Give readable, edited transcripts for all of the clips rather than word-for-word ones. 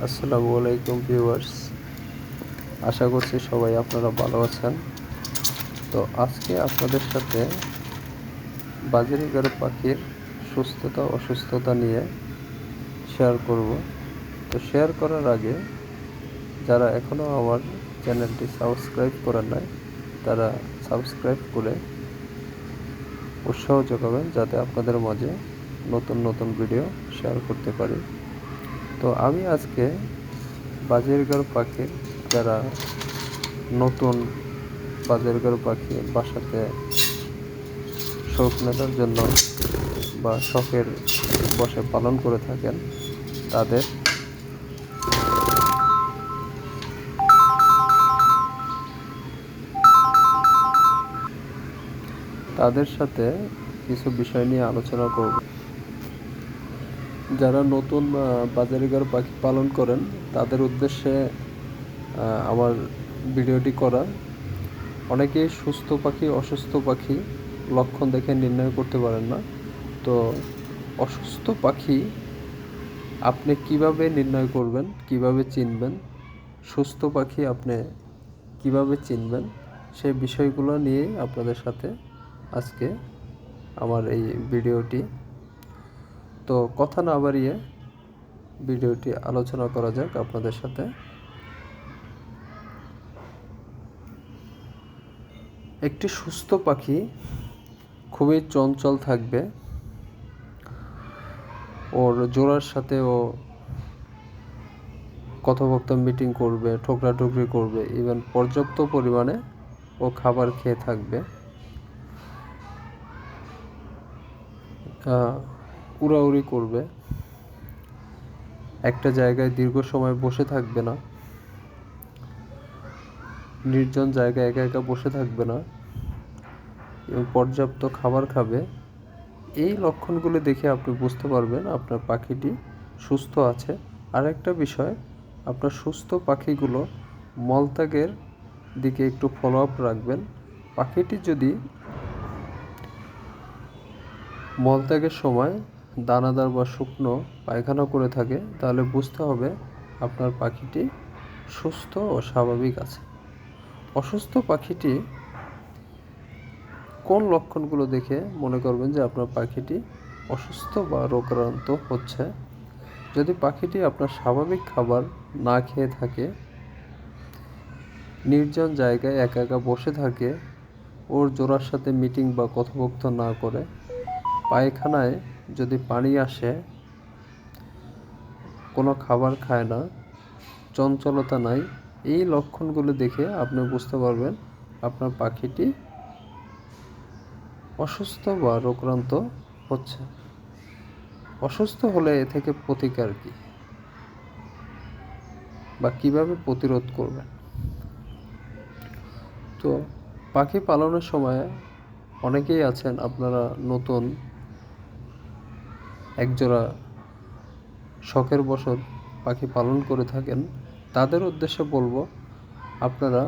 আসসালামু আলাইকুম ভিউয়ার্স, আশা করছি সবাই আপনারা ভালো আছেন। তো আজকে আপনাদের সাথে বাজিরগার পাখির সুস্থতা অসুস্থতা নিয়ে শেয়ার করব। তো শেয়ার করার আগে যারা এখনও আমার চ্যানেলটি সাবস্ক্রাইব করেন নাই তারা সাবস্ক্রাইব করে উৎসাহ যোগাবেন, যাতে আপনাদের মাঝে নতুন নতুন ভিডিও শেয়ার করতে পারি। তো আমি আজকে বাজিরগার পাখির যারা নতুন বাজিরগার পাখি বাসাতে শৌক মেটার জন্য বা শখের বশে পালন করে থাকেন তাদের সাথে কিছু বিষয় নিয়ে আলোচনা করব। যারা নতুন বাজিরগার পাখি পালন করেন তাদের উদ্দেশ্যে আমার ভিডিওটি করা। অনেকেই সুস্থ পাখি অসুস্থ পাখি লক্ষণ দেখে নির্ণয় করতে পারেন না। তো অসুস্থ পাখি আপনি কিভাবে নির্ণয় করবেন, কিভাবে চিনবেন, সুস্থ পাখি আপনি কিভাবে চিনবেন, সেই বিষয়গুলো নিয়েই আপনাদের সাথে আজকে আমার এই ভিডিওটি। তো কথা না বাড়িয়ে ভিডিওটি আলোচনা করা যাক আপনাদের সাথে। একটি সুস্থ পাখি খুবই চঞ্চল থাকবে, ওর জোড়ার সাথে ও কথোপকথন মিটিং করবে, ঠোকরাঠুকরি করবে, ইভেন পর্যাপ্ত পরিমাণে ও খাবার খেয়ে থাকবে, উড়াউড়ি করবে, একটা জায়গায় দীর্ঘ সময় বসে থাকবে না, নির্জন জায়গায় একা একা বসে থাকবে না এবং পর্যাপ্ত খাবার খাবে। এই লক্ষণগুলো দেখে আপনি বুঝতে পারবেন আপনার পাখিটি সুস্থ আছে। আর একটা বিষয়, আপনার সুস্থ পাখিগুলো মলত্যাগের দিকে একটু ফলো আপ রাখবেন। পাখিটি যদি মলত্যাগের সময় দানাদার বা শুকনো পায়খানা করে থাকে তাহলে বুঝতে হবে আপনার পাখিটি সুস্থ ও স্বাভাবিক আছে। অসুস্থ পাখিটি কোন লক্ষণগুলো দেখে মনে করবেন যে আপনার পাখিটি অসুস্থ বা রোগাক্রান্ত হচ্ছে? যদি পাখিটি আপনার স্বাভাবিক খাবার না খেয়ে থাকে, নির্জন জায়গায় একা একা বসে থাকে, ওর জোড়ার সাথে মিটিং বা কথোপকথন না করে, পায়খানায় যদি পানি আসে, কোনো খাবার খায় না, চঞ্চলতা নাই, এই লক্ষণগুলো দেখে আপনি বুঝতে পারবেন আপনার পাখিটি অসুস্থ বা রোগাক্রান্ত হচ্ছে। অসুস্থ হলে এ থেকে প্রতিকার কি বা কিভাবে প্রতিরোধ করবেন? তো পাখি পালনের সময় অনেকেই আছেন আপনারা নতুন একজোড়া শখের বশত পাখি পালন করে থাকেন, তাদের উদ্দেশ্যে বলবো আপনারা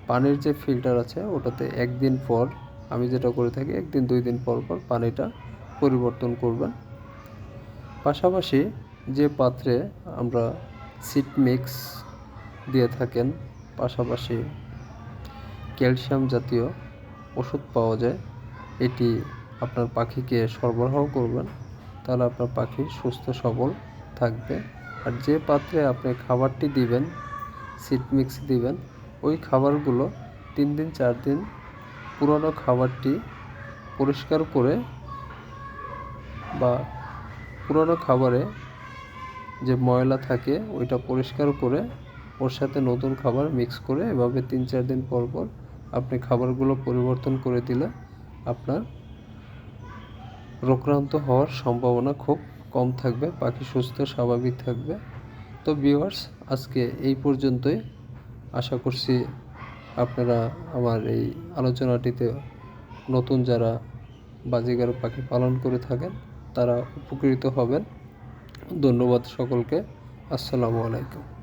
পানির যে ফিল্টার আছে ওটাতে একদিন পর, আমি যেটা করে থাকি একদিন 2 দিন পর পর পানিটা পরিবর্তন করবেন। পাশাপাশি যে পাত্রে আমরা সিড মিক্স দিয়ে থাকেন, পাশাপাশি ক্যালসিয়াম জাতীয় ওষুধ পাওয়া যায়, এটি আপনার পাখিকে সরবরাহ করবেন, তাহলে আপনার পাখি সুস্থ সবল থাকবে। আর যে পাত্রে আপনি খাবারটি দিবেন, সিড মিক্স দিবেন, ওই খাবারগুলো 3 দিন 4 দিন পুরনো খাবারটি পরিষ্কার করে বা পুরনো খাবারে যে ময়লা থাকে ওইটা পরিষ্কার করে ওর সাথে নতুন খাবার মিক্স করে এভাবে 3-4 দিন পর পর আপনি খাবারগুলো পরিবর্তন করে দিলে আপনার রোগাক্রান্ত হওয়ার সম্ভাবনা খুব কম থাকবে, পাখি সুস্থ স্বাভাবিক থাকবে। তো ভিউয়ার্স, আজকে এই পর্যন্তই। আশা করছি আপনারা আমার এই আলোচনাটিতে নতুন যারা বাজিগার পাখি পালন করে থাকেন তারা উপকৃত হবেন। ধন্যবাদ সকলকে। আসসালামু আলাইকুম।